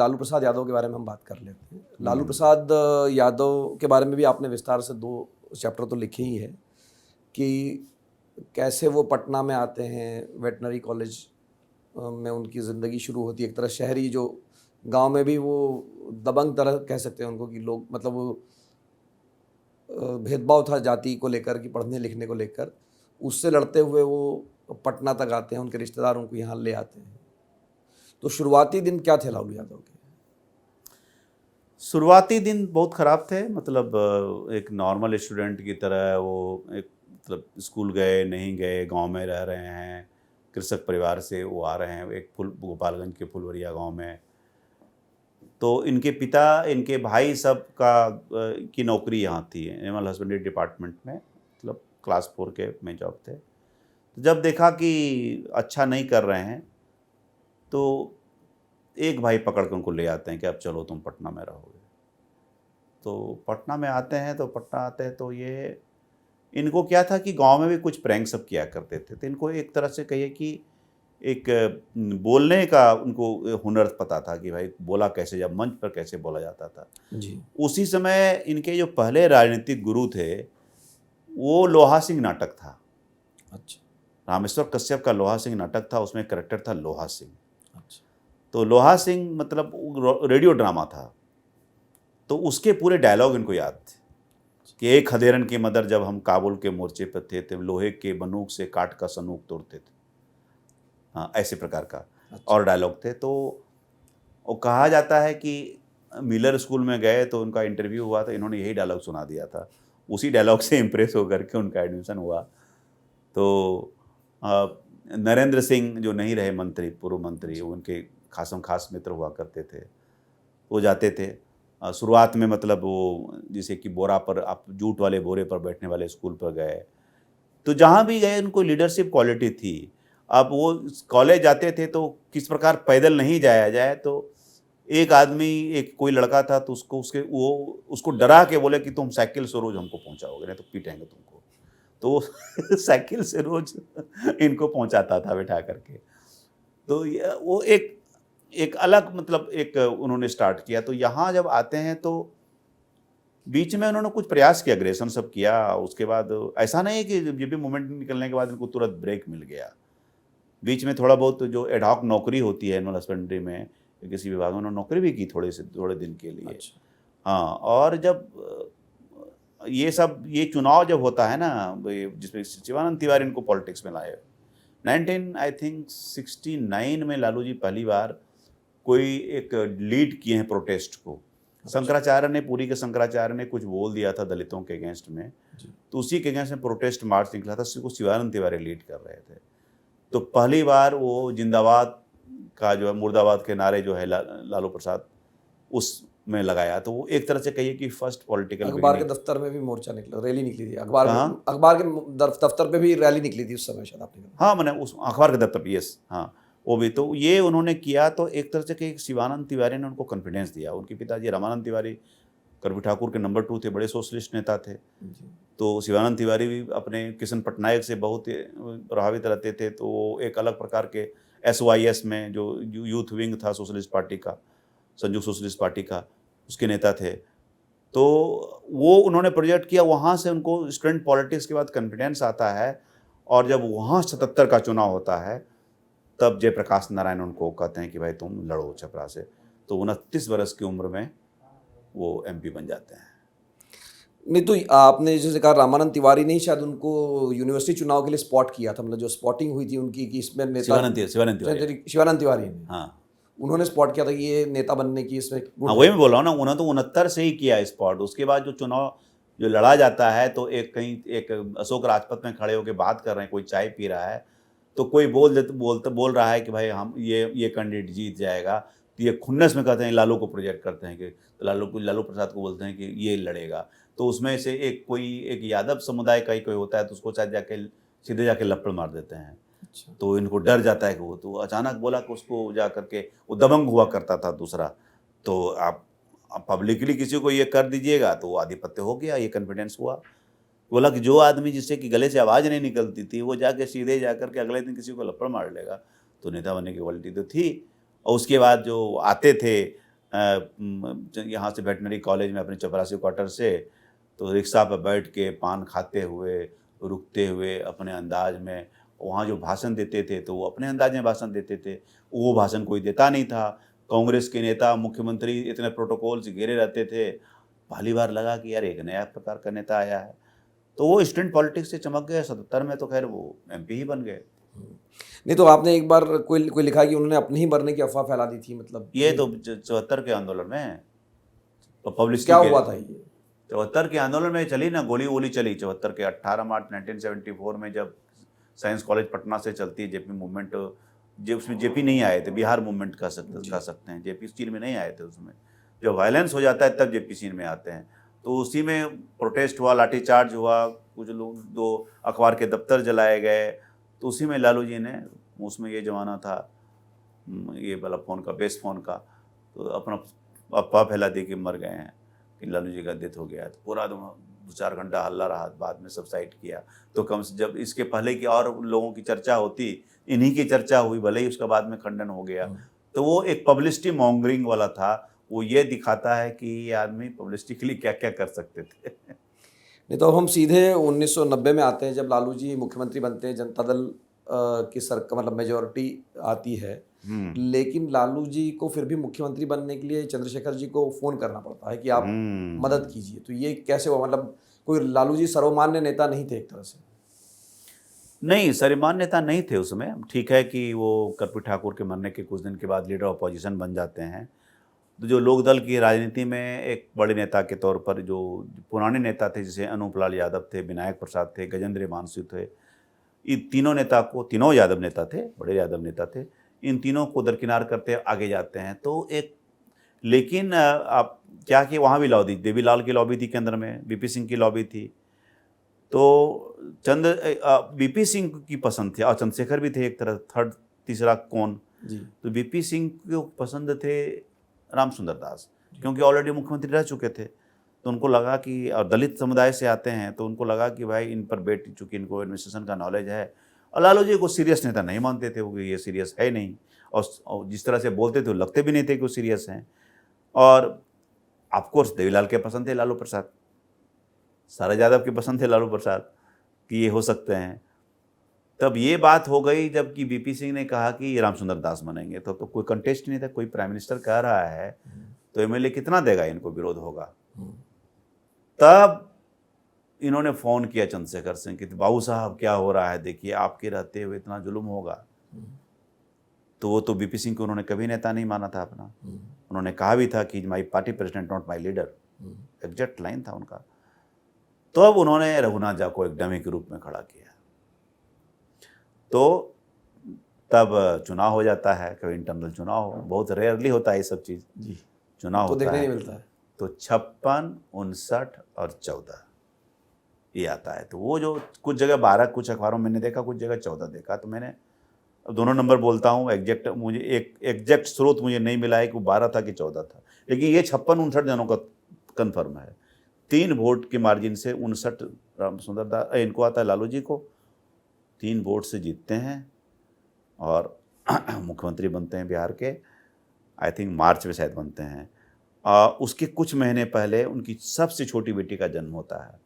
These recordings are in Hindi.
लालू प्रसाद यादव के बारे में हम बात कर लेते हैं। लालू प्रसाद यादव के बारे में भी आपने विस्तार से 2 चैप्टर तो लिखे ही है कि कैसे वो पटना में आते हैं, वेटनरी कॉलेज में उनकी ज़िंदगी शुरू होती है। एक तरह शहरी जो गांव में भी वो दबंग तरह कह सकते हैं उनको कि लोग मतलब वो भेदभाव था जाति को लेकर कि पढ़ने लिखने को लेकर, उससे लड़ते हुए वो पटना तक आते हैं, उनके रिश्तेदार उनको यहाँ ले आते हैं। तो शुरुआती दिन क्या थे लालू यादव के? शुरुआती दिन बहुत ख़राब थे। मतलब एक नॉर्मल स्टूडेंट की तरह वो एक मतलब स्कूल गए नहीं गए, गांव में रह रहे हैं, कृषक परिवार से वो आ रहे हैं, एक गोपालगंज के फुलवरिया गांव में। तो इनके पिता, इनके भाई सब की नौकरी यहाँ थी, एनिमल हस्बेंड्री डिपार्टमेंट में, मतलब क्लास 4 के में जॉब थे। तो जब देखा कि अच्छा नहीं कर रहे हैं तो एक भाई पकड़ के उनको ले आते हैं कि अब चलो तुम पटना में रहोगे। तो पटना में आते हैं तो ये इनको क्या था कि गांव में भी कुछ प्रैंक सब किया करते थे। तो इनको एक तरह से कहिए कि एक बोलने का उनको हुनर पता था कि भाई बोला कैसे, जब मंच पर कैसे बोला जाता था जी। उसी समय इनके जो पहले राजनीतिक गुरु थे वो लोहा सिंह नाटक था। अच्छा। रामेश्वर कश्यप का लोहा सिंह नाटक था, उसमें कैरेक्टर था लोहा सिंह। अच्छा। तो लोहा सिंह मतलब रेडियो ड्रामा था, तो उसके पूरे डायलॉग इनको याद थे कि एक खदेरन की मदर जब हम काबुल के मोर्चे पर थे तो लोहे के बंदूक से काट का संदूक तोड़ते थे। हाँ, ऐसे प्रकार का और डायलॉग थे। तो वो कहा जाता है कि मिलर स्कूल में गए तो उनका इंटरव्यू हुआ तो इन्होंने यही डायलॉग सुना दिया था, उसी डायलॉग से इम्प्रेस होकर के उनका एडमिशन हुआ। तो नरेंद्र सिंह जो नहीं रहे मंत्री, पूर्व मंत्री, उनके खास मित्र हुआ करते थे, वो जाते थे शुरुआत में, मतलब वो जैसे कि बोरा पर, आप जूट वाले बोरे पर बैठने वाले स्कूल पर गए। तो जहाँ भी गए उनको लीडरशिप क्वालिटी थी। अब वो कॉलेज जाते थे तो किस प्रकार पैदल नहीं जाया जाए, तो एक आदमी, एक कोई लड़का था तो उसको डरा के बोले कि तुम साइकिल से रोज हमको पहुंचाओगे नहीं तो पीटेंगे तुमको। तो वो साइकिल से रोज इनको पहुंचाता था बैठा करके। तो वो एक अलग मतलब एक उन्होंने स्टार्ट किया। तो यहाँ जब आते हैं तो बीच में उन्होंने कुछ प्रयास किया, ग्रेजुएशन सब किया। उसके बाद ऐसा नहीं है कि जब भी मूवमेंट निकलने के बाद इनको तुरंत ब्रेक मिल गया। बीच में थोड़ा बहुत जो एडहॉक नौकरी होती है एनिमल हस्बेंड्री में, किसी विभाग में उन्होंने नौकरी भी की थोड़े दिन के लिए। अच्छा। हाँ, और जब ये चुनाव जब होता है ना, जिसमें शिवानंद तिवारी इनको पॉलिटिक्स में लाए, 1969 में लालू जी पहली बार कोई एक लीड किए हैं प्रोटेस्ट को। शंकराचार्य ने, पूरी के शंकराचार्य ने कुछ बोल दिया था दलितों के अगेंस्ट में, तो उसी के अगेंस्ट में प्रोटेस्ट मार्च निकला था, उसको शिवानंद तिवारी लीड कर रहे थे। तो पहली बार वो जिंदाबाद का जो है, मुर्दाबाद के नारे जो है लालू प्रसाद उसमें लगाया। तो वो एक तरह से कहिए कि फर्स्ट पॉलिटिकल अखबार के दफ्तर में भी मोर्चा निकला, रैली निकली थी। अखबार के दफ्तर पे भी रैली निकली थी उस समय, शायद आपने कहा। हाँ, मैंने उस अखबार के दफ्तर पे, यस, हाँ, वो भी तो ये उन्होंने किया। तो एक तरह से कि शिवानंद तिवारी ने उनको कॉन्फिडेंस दिया। उनके पिताजी रामानंद तिवारी कर्पूरी ठाकुर के नंबर 2 थे, बड़े सोशलिस्ट नेता थे। तो शिवानंद तिवारी भी अपने किशन पटनायक से बहुत प्रभावित रहते थे। तो वो एक अलग प्रकार के SYS में जो यूथ विंग था सोशलिस्ट पार्टी का, संयुक्त सोशलिस्ट पार्टी का, उसके नेता थे। तो वो उन्होंने प्रोजेक्ट किया, वहाँ से उनको स्टूडेंट पॉलिटिक्स के बाद कॉन्फिडेंस आता है। और जब वहाँ 77 का चुनाव होता है तब जयप्रकाश नारायण उनको कहते हैं कि भाई तुम लड़ो छपरा से। तो 29 वर्ष की उम्र में वो MP बन जाते हैं। नहीं, तो आपने जैसे कहा रामानंद तिवारी ने ही शायद उनको यूनिवर्सिटी चुनाव के लिए स्पॉट किया था, मतलब जो स्पॉटिंग हुई थी उनकी कि इसमें नेता शिवानंद तिवारी ने, हाँ, उन्होंने स्पॉट किया था कि ये नेता बनने की इसमें। हाँ, वही मैं बोल रहा हूँ ना, उन्होंने तो 69 से ही किया स्पॉट। उसके बाद जो चुनाव जो लड़ा जाता है तो एक अशोक राजपथ में खड़े होकर बात कर रहे हैं, कोई चाय पी रहा है, तो कोई बोल रहा है कि भाई हम ये कैंडिडेट जीत जाएगा। तो ये खुन्नस में कहते हैं, लालू को प्रोजेक्ट करते हैं कि लालू प्रसाद को बोलते हैं कि ये लड़ेगा। तो उसमें से एक यादव समुदाय का ही कोई होता है, तो उसको शायद सीधे जाके लपड़ मार देते हैं। तो इनको डर जाता है कि वो तो अचानक बोला कि उसको जा करके, वो दबंग हुआ करता था दूसरा, तो आप पब्लिकली किसी को ये कर दीजिएगा तो आधिपत्य हो गया, ये कॉन्फिडेंस हुआ। बोला कि जो आदमी जिससे कि गले से आवाज़ नहीं निकलती थी वो जाके सीधे जाकर के अगले दिन किसी को लपड़ मार लेगा, तो नेता बनने की क्वालिटी तो थी। और उसके बाद जो आते थे यहाँ से वेटनरी कॉलेज में अपने चपरासी क्वार्टर से, तो रिक्शा पर बैठ के पान खाते हुए, रुकते हुए अपने अंदाज में वहाँ जो भाषण देते थे तो वो अपने अंदाज में भाषण देते थे, वो भाषण कोई देता नहीं था। कांग्रेस के नेता मुख्यमंत्री इतने प्रोटोकॉल से घिरे रहते थे, पहली बार लगा कि यार एक नया प्रकार का नेता आया है, तो वो स्टूडेंट पॉलिटिक्स से चमक गए। 77 में तो खैर वो एमपी ही बन गए। नहीं तो आपने एक बार कोई लिखा कि उन्होंने अपने ही मरने की अफवाह फैला दी थी, मतलब ये तो 74 के आंदोलन में पब्लिसिटी क्या हुआ था ये? 74 के आंदोलन में चली ना, गोली वोली चली 74 के 18 मार्च 1974 में, जब साइंस कॉलेज पटना से चलती है जेपी मूवमेंट। जब उसमें जेपी नहीं आए थे, बिहार मूवमेंट कह सकते हैं, जेपी सीन में नहीं आए थे। उसमें जब वायलेंस हो जाता है तब जेपी सीन में आते हैं। तो उसी में प्रोटेस्ट हुआ, लाठीचार्ज हुआ, कुछ लोग 2 अखबार के दफ्तर जलाए गए। तो उसी में लालू जी ने, उसमें ये जमाना था ये वाला फ़ोन का, बेस फ़ोन का, तो अपना अफवाह फैला दी कि मर गए हैं, कि लालू जी का डेथ हो गया। तो पूरा 2-4 घंटा हल्ला रहा, बाद में सबसाइड किया। तो कम से जब इसके पहले की और लोगों की चर्चा होती, इन्हीं की चर्चा हुई, भले ही उसका बाद में खंडन हो गया। तो वो एक पब्लिसिटी मॉन्गरिंग वाला था। वो ये दिखाता है कि ये आदमी पब्लिसिटी के लिए क्या क्या कर सकते थे। नहीं तो अब हम सीधे 1990 में आते हैं, जब लालू जी मुख्यमंत्री बनते हैं, जनता दल की सरकार मतलब मेजोरिटी आती है, लेकिन लालू जी को फिर भी मुख्यमंत्री बनने के लिए चंद्रशेखर जी को फ़ोन करना पड़ता है कि आप मदद कीजिए। तो ये कैसे हुआ? मतलब कोई लालू जी सर्वमान्य नेता नहीं थे एक तरह से? नहीं, सर्वमान्य नेता नहीं थे उसमें। ठीक है कि वो कर्पूरी ठाकुर के मरने के कुछ दिन के बाद लीडर अपोजिशन बन जाते हैं। तो जो लोकदल की राजनीति में एक बड़े नेता के तौर पर जो पुराने नेता थे, जैसे अनूप लाल यादव थे, विनायक प्रसाद थे, गजेंद्र हिमांशु थे, इन तीनों नेता को, तीनों यादव नेता थे, बड़े यादव नेता थे, इन तीनों को दरकिनार करते आगे जाते हैं। तो एक, लेकिन आप क्या कि वहाँ भी लॉबी, देवीलाल की लॉबी थी केंद्र में, बीपी सिंह की लॉबी थी। तो बीपी सिंह की पसंद थी, और चंद्रशेखर भी थे एक तरह, थर्ड तीसरा कौन। जी। तो बीपी सिंह को पसंद थे रामसुंदर दास, क्योंकि ऑलरेडी मुख्यमंत्री रह चुके थे। तो उनको लगा कि, और दलित समुदाय से आते हैं, तो उनको लगा कि भाई इन पर बैठ चूँकि इनको एडमिनिस्ट्रेशन का नॉलेज है। और लालू जी को सीरियस नेता नहीं मानते थे वो, कि ये सीरियस है नहीं, और जिस तरह से बोलते थे वो लगते भी नहीं थे कि वो सीरियस हैं। और ऑफकोर्स देवीलाल के पसंद थे लालू प्रसाद, सारा यादव के पसंद थे लालू प्रसाद कि ये हो सकते हैं। तब ये बात हो गई जबकि बीपी सिंह ने कहा कि रामसुंदर दास बनेंगे, तो कोई कंटेस्ट नहीं था, कोई प्राइम मिनिस्टर कह रहा है तो एमएलए कितना देगा, इनको विरोध होगा। तब इन्होंने फ़ोन किया चंद्रशेखर सिंह कि बाबू साहब क्या हो रहा है, देखिए आपके रहते हुए इतना जुल्म होगा। तो वो तो बीपी सिंह को उन्होंने कभी नेता नहीं माना था अपना। उन्होंने कहा भी था कि माई party president not my leader, exact line था उनका। तो अब उन्होंने रघुनाथ झा को एक डमी के रूप में खड़ा किया। तो तब चुनाव हो जाता है, कभी इंटरनल चुनाव हो, बहुत रेयरली होता है ये सब चीज़, जी। चुनाव तो होता देखने है। नहीं मिलता है। तो 56, 59 और 14 ये आता है। तो वो जो कुछ जगह 12, कुछ अखबारों में मैंने देखा, कुछ जगह 14 देखा। तो मैंने दोनों नंबर बोलता हूँ, एग्जैक्ट मुझे एक एग्जैक्ट स्रोत मुझे नहीं मिला है कि वो 12 था कि 14 था, लेकिन ये 56-59 जनों का कन्फर्म है। 3 वोट के मार्जिन से 59 रामसुंदर दास इनको आता है, लालू जी को 3 वोट से जीतते हैं और मुख्यमंत्री बनते हैं बिहार के। आई थिंक मार्च में शायद बनते हैं। उसके कुछ महीने पहले उनकी सबसे छोटी बेटी का जन्म होता है।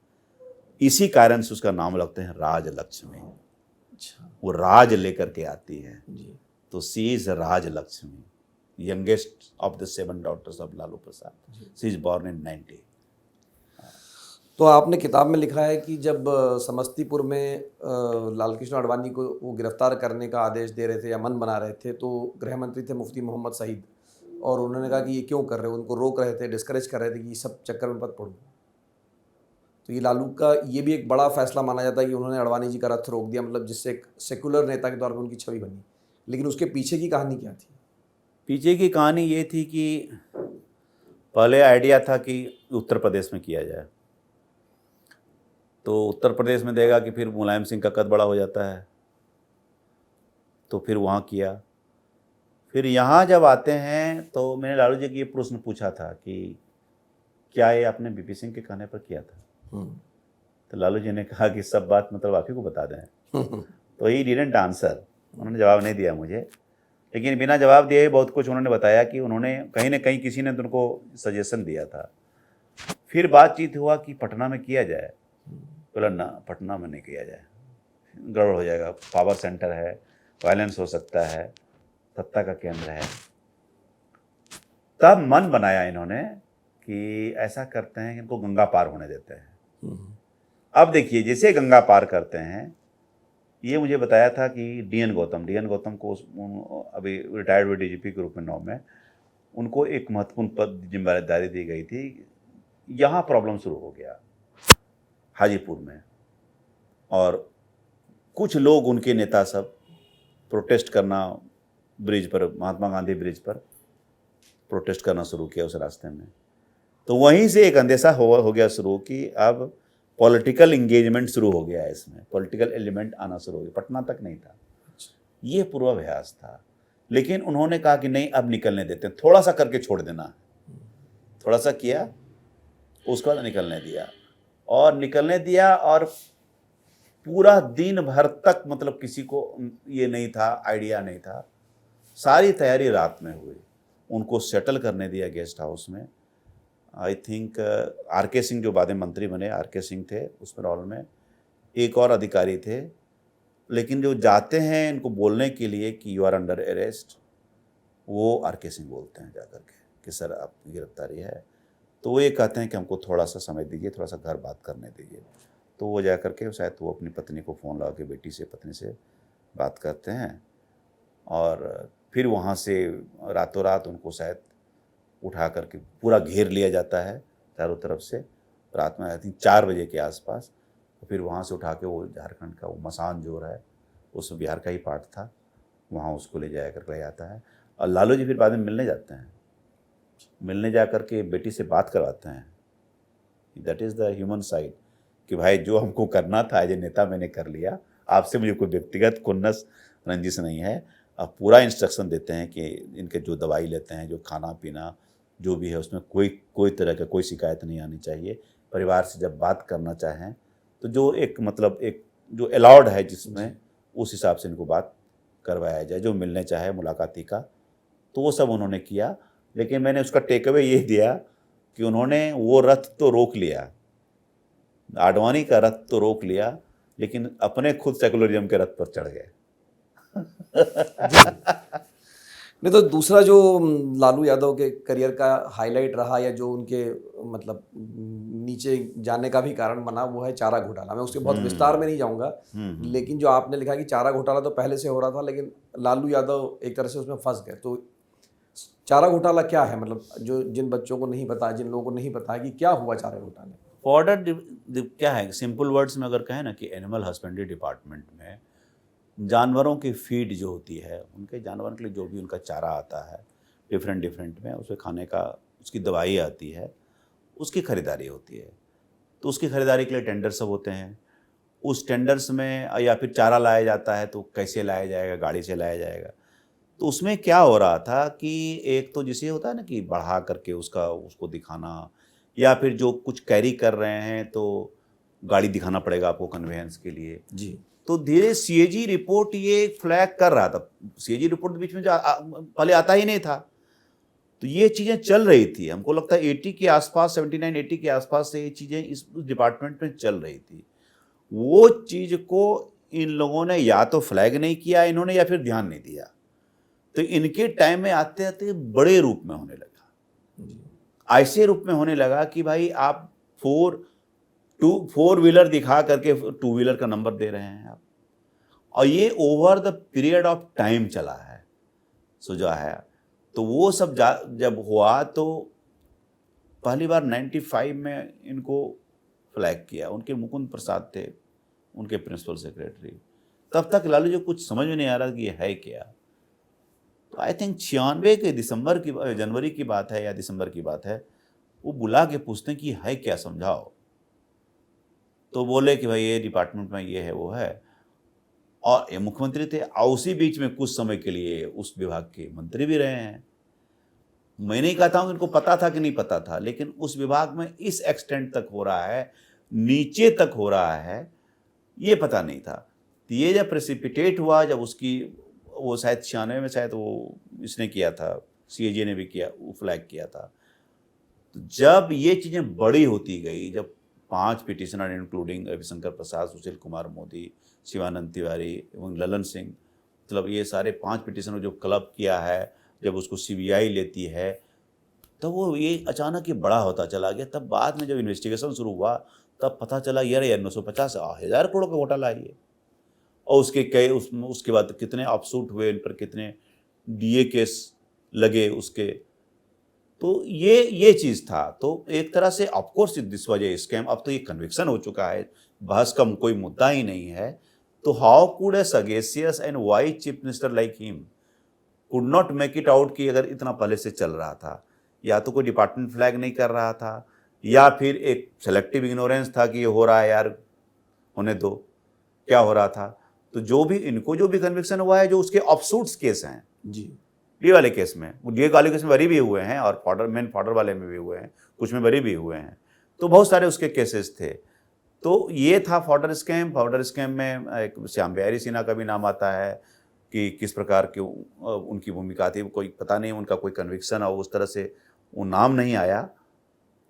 इसी कारण से उसका नाम रखते हैं राजलक्ष्मी। अच्छा। वो राज लेकर के आती है, जी। तो she is Rajlakshmi, youngest of the 7 daughters of Lalu Prasad. She is born in 90। तो आपने किताब में लिखा है कि जब समस्तीपुर में लालकृष्ण आडवाणी को वो गिरफ्तार करने का आदेश दे रहे थे या मन बना रहे थे, तो गृह मंत्री थे मुफ्ती मोहम्मद सईद, और उन्होंने कहा कि ये क्यों कर रहे हो, उनको रोक रहे थे, डिस्करेज कर रहे थे कि ये सब चक्कर में मत पड़ो। तो ये लालू का ये भी एक बड़ा फैसला माना जाता है कि उन्होंने आडवाणी जी का रथ रोक दिया, मतलब जिससे एक सेकुलर नेता के तौर पर उनकी छवि बनी। लेकिन उसके पीछे की कहानी क्या थी? पीछे की कहानी ये थी कि पहले आइडिया था कि उत्तर प्रदेश में किया जाए, तो उत्तर प्रदेश में देगा कि फिर मुलायम सिंह का कद बड़ा हो जाता है, तो फिर वहाँ किया। फिर यहाँ जब आते हैं तो मैंने लालू जी की ये प्रश्न पूछा था कि क्या ये आपने बीपी सिंह के कहने पर किया था? तो लालू जी ने कहा कि सब बात मतलब आप ही को बता दें। तो ही डिडंट आंसर, उन्होंने जवाब नहीं दिया मुझे। लेकिन बिना जवाब दिए बहुत कुछ उन्होंने बताया कि उन्होंने कहीं ना कहीं किसी ने तो उनको सजेशन दिया था। फिर बातचीत हुआ कि पटना में किया जाए, बोला ना पटना में नहीं किया जाए, गड़बड़ हो जाएगा, पावर सेंटर है, वायलेंस हो सकता है, सत्ता का केंद्र है। तब मन बनाया इन्होंने कि ऐसा करते हैं कि इनको गंगा पार होने देते हैं। अब देखिए जैसे गंगा पार करते हैं, ये मुझे बताया था कि डीएन गौतम को अभी रिटायर्ड हुए डीजीपी के रूप में 9 में उनको एक महत्वपूर्ण पद जिम्मेदारी दी गई थी। यहाँ प्रॉब्लम शुरू हो गया हाजीपुर में, और कुछ लोग उनके नेता सब प्रोटेस्ट करना ब्रिज पर, महात्मा गांधी ब्रिज पर प्रोटेस्ट करना शुरू किया उस रास्ते में। तो वहीं से एक अंदेशा हो गया शुरू कि अब पॉलिटिकल इंगेजमेंट शुरू हो गया है, इसमें पॉलिटिकल एलिमेंट आना शुरू हो गया। पटना तक नहीं था, ये पूर्वाभ्यास था। लेकिन उन्होंने कहा कि नहीं अब निकलने देते हैं, थोड़ा सा करके छोड़ देना। थोड़ा सा किया, उसके बाद निकलने दिया, और पूरा दिन भर तक मतलब किसी को ये नहीं था, आइडिया नहीं था। सारी तैयारी रात में हुई, उनको सेटल करने दिया गेस्ट हाउस में। I think R K. सिंह जो बाद में मंत्री बने, आर.के. सिंह थे उसमें रोल में, एक और अधिकारी थे। लेकिन जो जाते हैं इनको बोलने के लिए कि यू आर अंडर अरेस्ट, वो आर.के. सिंह बोलते हैं जाकर के कि सर आपकी गिरफ्तारी है। तो वो ये कहते हैं कि हमको थोड़ा सा समय दीजिए, थोड़ा सा घर बात करने दीजिए। तो वो जा करके शायद वो अपनी पत्नी को फ़ोन लगा के पत्नी से बात करते हैं, और फिर वहाँ से रातों रात उनको शायद उठा करके पूरा घेर लिया जाता है चारों तरफ से, रात में आई थिंक 4 बजे के आसपास। तो फिर वहाँ से उठा के वो झारखंड का वो मसान जोर है, उस बिहार का ही पार्ट था, वहाँ उसको ले जाता है। और लालू जी फिर बाद में मिलने जाते हैं, मिलने जा कर के बेटी से बात करवाते हैं। That is the human side कि भाई जो हमको करना था एज ए नेता मैंने कर लिया, आपसे मुझे कोई व्यक्तिगत खुन्नस रंजिश नहीं है। अब पूरा इंस्ट्रक्शन देते हैं कि इनके जो दवाई लेते हैं, जो खाना पीना जो भी है, उसमें कोई तरह का कोई शिकायत नहीं आनी चाहिए। परिवार से जब बात करना चाहें तो जो एक मतलब एक जो अलाउड है जिसमें, उस हिसाब से इनको बात करवाया जाए, जो मिलने चाहे मुलाकाती का। तो वो सब उन्होंने किया। लेकिन मैंने उसका टेक अवे ये दिया कि उन्होंने वो रथ तो रोक लिया, आडवाणी का रथ तो रोक लिया, लेकिन अपने खुद सेकुलरिज्म के रथ पर चढ़ गए। नहीं तो दूसरा जो लालू यादव के करियर का हाईलाइट रहा, या जो उनके मतलब नीचे जाने का भी कारण बना, वो है चारा घोटाला। मैं उसके बहुत विस्तार में नहीं जाऊंगा, लेकिन जो आपने लिखा कि चारा घोटाला तो पहले से हो रहा था, लेकिन लालू यादव एक तरह से उसमें फंस गए। तो चारा घोटाला क्या है, मतलब जो जिन बच्चों को नहीं पता, जिन लोगों को नहीं पता है कि क्या हुआ चारा घोटाले? बॉर्डर क्या है, सिंपल वर्ड्स में अगर कहें ना कि एनिमल हस्बेंड्री डिपार्टमेंट में जानवरों की फीड जो होती है, उनके जानवरों के लिए जो भी उनका चारा आता है डिफरेंट में, उसे खाने का उसकी दवाई आती है, उसकी खरीदारी होती है। तो उसकी खरीदारी के लिए टेंडर सब होते हैं। उस टेंडर्स में या फिर चारा लाया जाता है तो कैसे लाया जाएगा, गाड़ी से लाया जाएगा। तो उसमें क्या हो रहा था कि एक तो जिसे होता है ना कि बढ़ा करके उसको दिखाना, या फिर जो कुछ कैरी कर रहे हैं तो गाड़ी दिखाना पड़ेगा आपको कन्वेंस के लिए जी। तो धीरे सीएजी रिपोर्ट ये फ्लैग कर रहा था। सीएजी रिपोर्ट बीच में पहले आता ही नहीं था, तो ये चीज़ें चल रही थी। हमको लगता है 80 के आसपास, 79-80 के आसपास से ये चीज़ें इस डिपार्टमेंट में चल रही थी। वो चीज़ को इन लोगों ने या तो फ्लैग नहीं किया इन्होंने, या फिर ध्यान नहीं दिया। तो इनके टाइम में आते आते बड़े रूप में होने लगा। ऐसे रूप में होने लगा कि भाई आप 4 व्हीलर दिखा करके 2 व्हीलर का नंबर दे रहे हैं आप, और ये over the period of time चला है। सो जो है तो वो सब जब हुआ तो पहली बार 95 में इनको फ्लैग किया। उनके मुकुंद प्रसाद थे उनके प्रिंसिपल सेक्रेटरी। तब तक लालू जी कुछ समझ में नहीं आ रहा कि ये है क्या। तो आई थिंक 96 के जनवरी की बात है या दिसंबर की बात है, वो बुला के पूछते हैं कि है क्या, समझाओ। तो बोले कि भाई ये डिपार्टमेंट में ये है वो है, और ये मुख्यमंत्री थे, और उसी बीच में कुछ समय के लिए उस विभाग के मंत्री भी रहे हैं। मैं नहीं कहता हूँ इनको पता था कि नहीं पता था, लेकिन उस विभाग में इस एक्सटेंट तक हो रहा है, नीचे तक हो रहा है, ये पता नहीं था। तो ये जब प्रेसिपिटेट हुआ, जब उसकी वो शायद 96 में शायद वो इसने किया था, CAG ने भी किया, वो फ्लैग किया था। तो जब ये चीज़ें बड़ी होती गई, जब 5 पिटिशनर इंक्लूडिंग रविशंकर प्रसाद, सुशील कुमार मोदी, शिवानंद तिवारी एवं ललन सिंह, मतलब ये सारे 5 पिटिशनर जो क्लब किया है, जब उसको CBI लेती है, तो वो ये अचानक ही बड़ा होता चला गया। तब बाद में जब इन्वेस्टिगेशन शुरू हुआ, तब पता चला यार 950 हज़ार करोड़ का घोटाला है ये। और उसके कई उसके बाद कितने ऑफशूट हुए, इन पर कितने DA केस लगे उसके। तो ये चीज़ था। तो एक तरह से of course this was a scam. अब तो ये कन्विक्शन हो चुका है, बहस का कोई मुद्दा ही नहीं है। तो how could a sagacious and wise chief minister like him could not make it out कि अगर इतना पहले से चल रहा था, या तो कोई डिपार्टमेंट फ्लैग नहीं कर रहा था, या फिर एक सेलेक्टिव इग्नोरेंस था कि ये हो रहा है यार, होने दो, क्या हो रहा था। तो इनको जो भी कन्विक्शन हुआ है, जो उसके ऑफशूट्स केस हैं जी, डी वाले केस में, डी वाले केस में बरी भी हुए हैं, और फॉर्डर वाले में भी हुए हैं, कुछ में बरी भी हुए हैं। तो बहुत सारे उसके केसेस थे। तो ये था फॉर्डर स्कैम में एक श्याम बिहारी सिन्हा का भी नाम आता है कि किस प्रकार की उनकी भूमिका थी। कोई पता नहीं उनका कोई कन्विक्शन और उस तरह से वो नाम नहीं आया।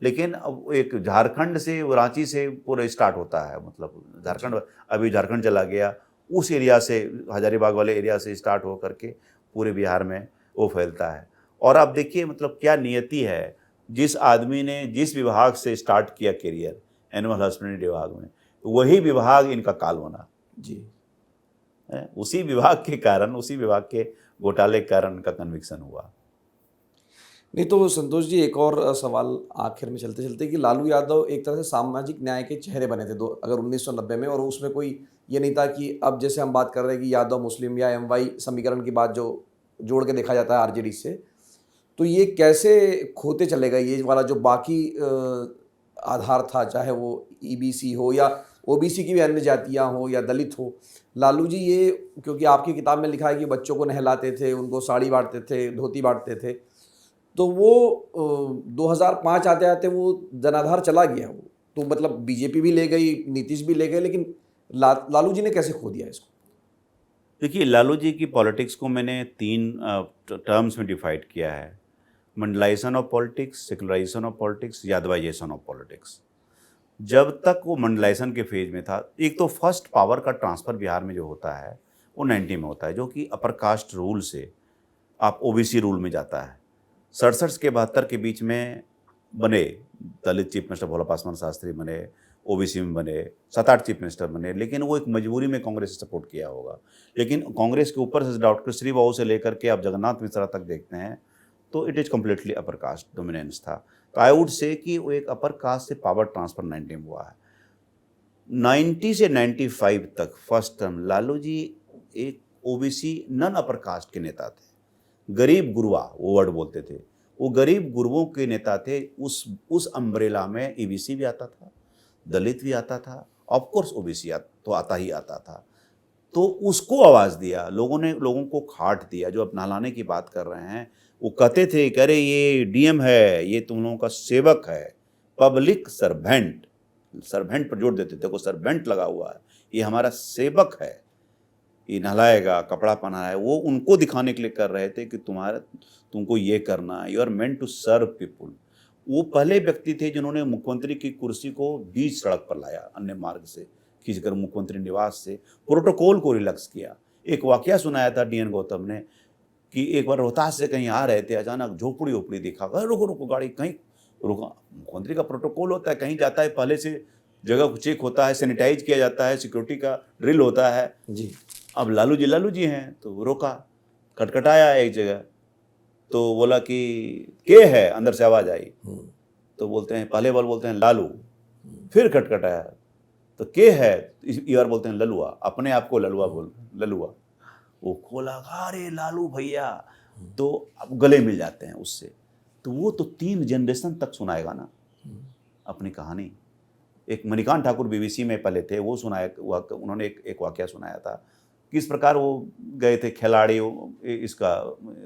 लेकिन अब एक झारखंड से, रांची से पूरा स्टार्ट होता है, मतलब झारखंड, अभी झारखंड चला गया, उस एरिया से, हजारीबाग वाले एरिया से स्टार्ट हो करके पूरे बिहार में वो फैलता है। और आप देखिए मतलब क्या नियति है, जिस आदमी ने जिस विभाग से स्टार्ट किया करियर, एनिमल हस्बेंड्री विभाग में, वही विभाग इनका काल बना जी। उसी विभाग के कारण, उसी विभाग के घोटाले के कारण का कन्विक्शन हुआ। नहीं तो संतोष जी, एक और सवाल आखिर में चलते चलते कि लालू यादव एक तरह से सामाजिक न्याय के चेहरे बने थे दो, अगर 1990 में, और उसमें कोई ये नहीं था कि अब जैसे हम बात कर रहे हैं कि यादव मुस्लिम या MY समीकरण की बात जो जोड़ के देखा जाता है RJD से, तो ये कैसे खोते चलेगा ये वाला जो बाकी आधार था, चाहे वो EBC हो या OBC की भी अन्य जातियाँ हो या दलित हो। लालू जी ये, क्योंकि आपकी किताब में लिखा है कि बच्चों को नहलाते थे, उनको साड़ी बांटते थे, धोती बांटते थे, तो वो 2005 आते आते वो जनाधार चला गया। वो तो मतलब BJP भी ले गई, नीतीश भी ले गए, लेकिन लालू जी ने कैसे खो दिया इसको? देखिए, लालू जी की पॉलिटिक्स को मैंने 3 टर्म्स में डिवाइड किया है: mandalisation of politics, secularisation of politics, yadavisation of politics. जब तक वो मंडलाइजेशन के फेज में था, एक तो फर्स्ट पावर का ट्रांसफ़र बिहार में जो होता है वो 90 में होता है, जो कि अपर कास्ट रूल से आप OBC रूल में जाता है। 67 के 72 के बीच में बने दलित चीफ मिनिस्टर भोला पासवान शास्त्री बने, OBC में बने, 7-8 चीफ मिनिस्टर बने, लेकिन वो एक मजबूरी में कांग्रेस से सपोर्ट किया होगा। लेकिन कांग्रेस के ऊपर से डॉक्टर श्री बाबू से लेकर के आप जगन्नाथ मिश्रा तक देखते हैं, तो it is completely upper caste dominance था। तो आई वुड से कि वो एक अपर कास्ट से पावर ट्रांसफर 90 में हुआ है। 90 से 95 तक फर्स्ट टर्म लालू जी एक OBC नन अपर कास्ट के नेता थे। गरीब गुरबा वो वर्ड बोलते थे, वो गरीब गुरबों के नेता थे। उस अम्ब्रेला में EBC भी आता था, दलित भी आता था, ऑफ कोर्स OBC तो आता ही आता था। तो उसको आवाज़ दिया लोगों ने, लोगों को खाट दिया। जो अब नहलाने की बात कर रहे हैं, वो कहते थे कि अरे ये DM है, ये तुम लोगों का सेवक है, पब्लिक सर्वेंट, सर्वेंट पर जोर देते थे, देखो सर्वेंट लगा हुआ है, ये हमारा सेवक है, ये नहलाएगा, कपड़ा पहना है। वो उनको दिखाने के लिए कर रहे थे कि तुमको ये करना है, you are meant to serve people. वो पहले व्यक्ति थे जिन्होंने मुख्यमंत्री की कुर्सी को बीच सड़क पर लाया, अन्य मार्ग से खींचकर मुख्यमंत्री निवास से, प्रोटोकॉल को रिलैक्स किया। एक वाकया सुनाया था DN गौतम ने कि एक बार रोहतास से कहीं आ रहे थे, अचानक झोपड़ी ओपड़ी दिखा, रुको रुको गाड़ी, कहीं रुका। मुख्यमंत्री का प्रोटोकॉल होता है, कहीं जाता है पहले से जगह को चेक होता है, सैनिटाइज किया जाता है, सिक्योरिटी का ड्रिल होता है जी। अब लालू जी हैं, तो रोका, खटखटाया एक जगह, तो बोला कि के है, अंदर से आवाज़ आई, तो बोलते हैं, पहले बार बोलते हैं लालू, फिर खटखटाया तो के है, इस बार बोलते हैं ललुआ, अपने आप को ललुआ बोल, ललुआ। वो खोला, अरे लालू भैया, तो अब गले मिल जाते हैं उससे। तो वो तो 3 जनरेशन तक सुनाएगा ना अपनी कहानी। एक मणिकांत ठाकुर BBC में पहले थे, वो सुनाया, उन्होंने एक वाकया सुनाया था, किस प्रकार वो गए थे खिलाड़ी, इसका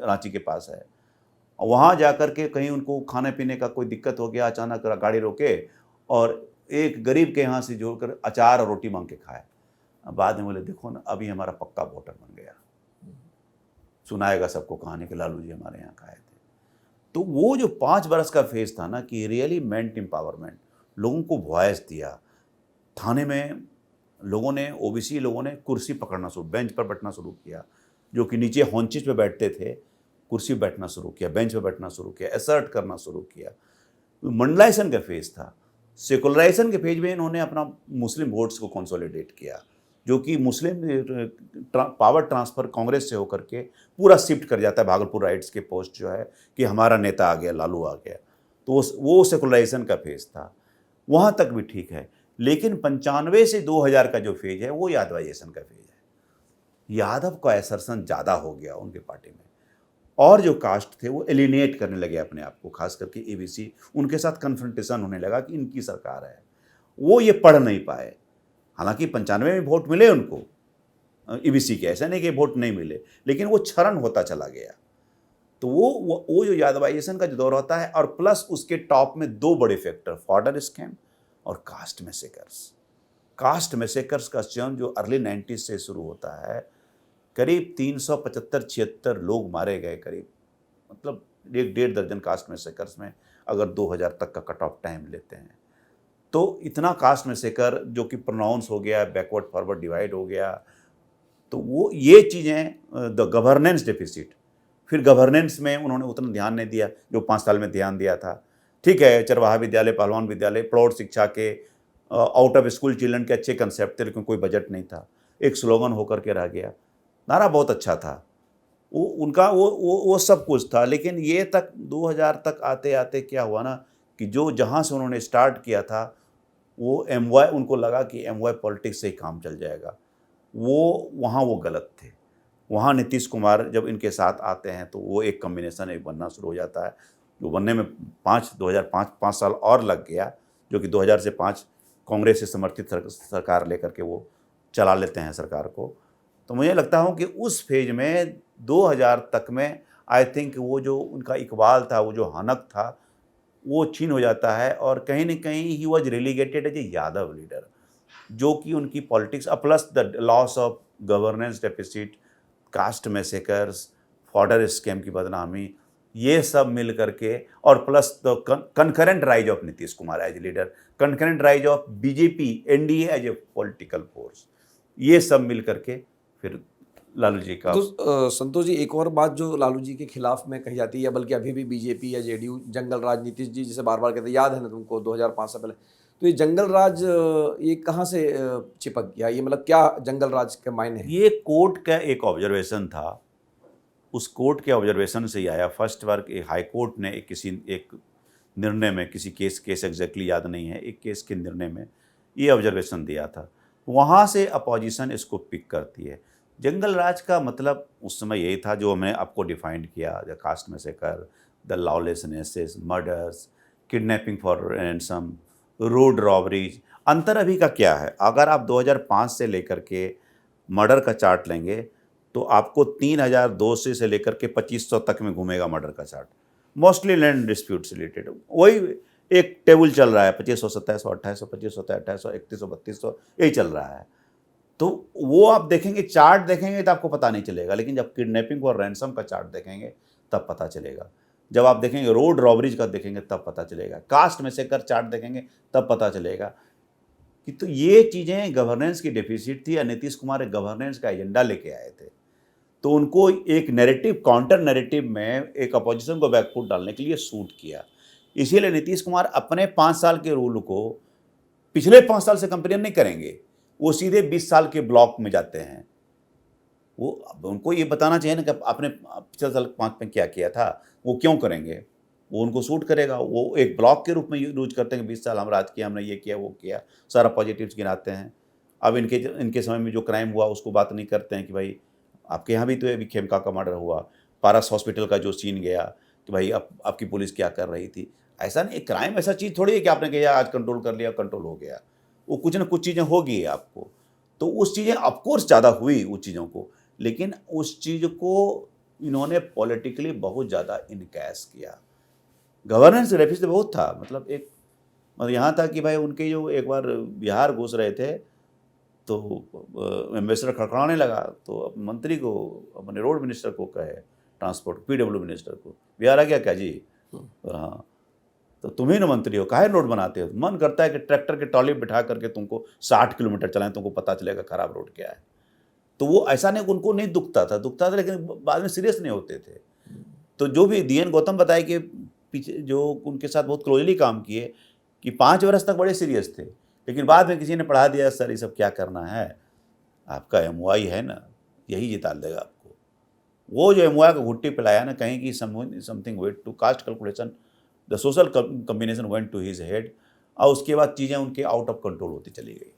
रांची के पास है, वहाँ जाकर के कहीं उनको खाने पीने का कोई दिक्कत हो गया, अचानक गाड़ी रोके और एक गरीब के यहाँ से जोड़कर अचार और रोटी मांग के खाए। बाद में बोले देखो ना, अभी हमारा पक्का वोटर बन गया। सुनाएगा सबको कहानी कि लालू जी हमारे यहाँ आए थे। तो वो जो 5 बरस का फेज था ना, कि रियली मेंट एम्पावरमेंट, लोगों को वॉइस दिया। थाने में लोगों ने, ओबीसी लोगों ने कुर्सी पकड़ना शुरू, बेंच पर बैठना शुरू किया, जो कि नीचे हॉन्चिस पे बैठते थे, कुर्सी पे बैठना शुरू किया, बेंच पे बैठना शुरू किया, असर्ट करना शुरू किया। मंडलाइजेशन का फेज था। सेकुलराइजेशन के फेज में इन्होंने अपना मुस्लिम वोट्स को कंसोलिडेट किया, जो कि मुस्लिम पावर ट्रांसफ़र कांग्रेस से होकर के पूरा शिफ्ट कर जाता है भागलपुर राइट्स के पोस्ट जो है कि हमारा नेता आ गया, लालू आ गया। तो वो सेकुलराइजेशन का फेज था, वहाँ तक भी ठीक है। लेकिन 95 से 2000 का जो फेज है वो यादवाइजेशन का फेज है। यादव का एसर्शन ज़्यादा हो गया उनके पार्टी में, और जो कास्ट थे वो एलिनेट करने लगे अपने आप को, खास करके एबीसी, उनके साथ कन्फ्रंटेशन होने लगा कि इनकी सरकार है। वो ये पढ़ नहीं पाए। हालांकि 95 में वोट मिले उनको ईबीसी के, ऐसा नहीं कि वोट नहीं मिले, लेकिन वो क्षरण होता चला गया। तो वो जो यादवाइजेशन का जो दौर होता है, और प्लस उसके टॉप में 2 बड़े फैक्टर, फॉर्डर स्कैम और कास्ट मैसेकर्स। कास्ट मैसेकर्स का चलन जो अर्ली 90s से शुरू होता है, करीब 375-76 लोग मारे गए करीब, मतलब 1-1.5 दर्जन कास्ट मैसेकर्स में, अगर 2000 तक का कट ऑफ टाइम लेते हैं। तो इतना कास्ट मैसेकर जो कि प्रोनाउंस हो गया, बैकवर्ड फॉरवर्ड डिवाइड हो गया। तो वो ये चीज़ें, द गवर्नेंस डेफिसिट, फिर गवर्नेंस में उन्होंने उतना ध्यान नहीं दिया जो 5 साल में ध्यान दिया था। ठीक है, चरवाहा विद्यालय, पहलवान विद्यालय, प्रौढ़ शिक्षा के, आउट ऑफ स्कूल चिल्ड्रन के अच्छे कंसेप्ट थे, लेकिन कोई बजट नहीं था, एक स्लोगन होकर के रह गया। नारा बहुत अच्छा था, वो उनका वो सब कुछ था। लेकिन ये तक 2000 तक आते आते क्या हुआ ना, कि जो जहाँ से उन्होंने स्टार्ट किया था, वो एमवाई, उनको लगा कि एमवाई पॉलिटिक्स से ही काम चल जाएगा। वहाँ वो गलत थे। वहाँ नीतीश कुमार जब इनके साथ आते हैं तो वो एक कॉम्बिनेशन एक बनना शुरू हो जाता है, जो बनने में 2005 साल और लग गया, जो कि 2000 से 5 कांग्रेस से समर्थित सरकार लेकर के वो चला लेते हैं सरकार को। तो मुझे लगता हूँ कि उस फेज में 2000 तक में आई थिंक वो जो उनका इकबाल था, वो जो हनक था, वो छीन हो जाता है, और कहीं न कहीं ही was relegated as a Yadav leader, जो कि उनकी politics, plus the loss of governance deficit, caste massacres, fodder scam की बदनामी, ये सब मिल करके, और plus the concurrent rise of Nitish Kumar as leader, concurrent rise of BJP NDA as a political force, ये सब मिल करके फिर लालू जी का। तो संतोष जी, एक और बात जो लालू जी के खिलाफ में कही जाती है, बल्कि अभी भी बीजेपी या जेडीयू जंगल राज, नीतीश जी जिसे बार बार कहते हैं, याद है ना तुमको 2005 से पहले, तो ये जंगल राज ये कहाँ से चिपक गया? ये मतलब क्या जंगल राज के मायने हैं? ये कोर्ट का एक ऑब्जर्वेशन था, उस कोर्ट के ऑब्जर्वेशन से ही आया। फर्स्ट बार हाई कोर्ट ने एक निर्णय में, किसी केस एग्जैक्टली याद नहीं है, एक केस के निर्णय में ये ऑब्जर्वेशन दिया था, वहाँ से अपोजिशन इसको पिक करती है। जंगल राज का मतलब उस समय यही था जो हमने आपको डिफाइंड किया, the caste massacre, the lawlessnesses, murders, kidnapping for ransom, road robberies. अंतर अभी का क्या है? अगर आप 2005 से लेकर के मर्डर का चार्ट लेंगे तो आपको 3002 से लेकर के 2500 तक में घूमेगा मर्डर का चार्ट, मोस्टली लैंड डिस्प्यूट से रिलेटेड। वही एक टेबल चल रहा है, 2500, 2700, 2800, 2500, 2800, 3100, 3200, यही चल रहा है। तो वो आप देखेंगे, चार्ट देखेंगे तो आपको पता नहीं चलेगा, लेकिन जब किडनैपिंग और रैंसम का चार्ट देखेंगे तब पता चलेगा। जब आप देखेंगे रोड रॉबरीज का देखेंगे तब पता चलेगा, कास्ट मैसेकर चार्ट देखेंगे तब पता चलेगा कि तो ये चीज़ें गवर्नेंस की डेफिसिट थी, या नीतीश कुमार एक गवर्नेंस का एजेंडा लेके आए थे। तो उनको एक नैरेटिव, काउंटर नैरेटिव में एक अपोजिशन को बैकफुट डालने के लिए शूट किया। इसीलिए नीतीश कुमार अपने 5 साल के रूल को पिछले 5 साल से कंपेयर नहीं करेंगे, वो सीधे 20 साल के ब्लॉक में जाते हैं। वो उनको ये बताना चाहिए ना कि आपने पिछले साल 5 में क्या किया था, वो क्यों करेंगे, वो उनको सूट करेगा। वो एक ब्लॉक के रूप में यूज करते हैं कि 20 साल हम राज किया, हमने ये किया वो किया, सारा पॉजिटिव्स गिनाते हैं। अब इनके समय में जो क्राइम हुआ उसको बात नहीं करते हैं कि भाई आपके यहाँ भी तो अभी खेमका का मर्डर हुआ, पारस हॉस्पिटल का जो सीन गया कि भाई आपकी पुलिस क्या कर रही थी। ऐसा नहीं, क्राइम ऐसा चीज़ थोड़ी है कि आपने कहा आज कंट्रोल कर लिया, कंट्रोल हो गया। वो कुछ ना कुछ चीज़ें होगी आपको। तो उस चीज़ें ऑफकोर्स ज़्यादा हुई उस चीज़ों को, लेकिन उस चीज़ को इन्होंने पॉलिटिकली बहुत ज़्यादा इनकैश किया। गवर्नेंस डेफिसिट बहुत था, मतलब यहाँ था कि भाई उनके जो एक बार बिहार घुस रहे थे तो एम्बेसडर खड़खड़ाने लगा, तो अब मंत्री को, अपने रोड मिनिस्टर को कहे, ट्रांसपोर्ट पीडब्ल्यू मिनिस्टर को, बिहार आ गया क्या जी? हाँ, तो तुम ही ना मंत्री हो, काहे रोड बनाते हो? मन करता है कि ट्रैक्टर के ट्रॉली बिठा करके तुमको 60 किलोमीटर चलाएं, तुमको पता चलेगा खराब रोड क्या है। तो वो ऐसा नहीं, उनको नहीं दुखता था, लेकिन बाद में सीरियस नहीं होते थे। तो जो भी DN गौतम बताए कि पीछे जो उनके साथ बहुत क्लोजली काम किए, कि 5 वर्ष तक बड़े सीरियस थे, लेकिन बाद में किसी ने पढ़ा दिया, सर ये सब क्या करना है, आपका MOI है ना, यही जिता देगा आपको। वो जो MOI को घुट्टी पिलाया ना, कहीं की something weight to caste calculation, the social combination went to his head, और उसके बाद चीज़ें उनके आउट ऑफ कंट्रोल होती चली गई।